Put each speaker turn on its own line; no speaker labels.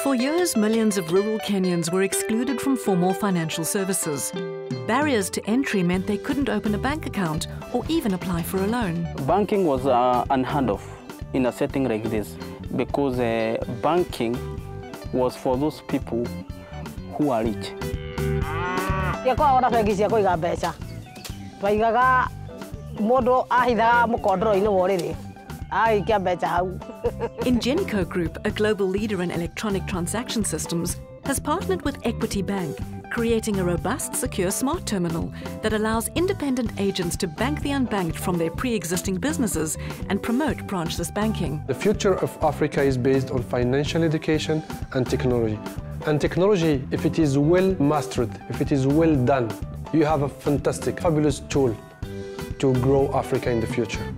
For years, millions of rural Kenyans were excluded from formal financial services. Barriers to entry meant they couldn't open a bank account or even apply for a loan.
Banking was unheard of in a setting like this because banking was for those people who are rich.
Ingenico Group, a global leader in electronic transaction systems, has partnered with Equity Bank, creating a robust, secure smart terminal that allows independent agents to bank the unbanked from their pre-existing businesses and promote branchless banking.
The future of Africa is based on financial education and technology. And technology, if it is well mastered, if it is well done, you have a fantastic, fabulous tool to grow Africa in the future.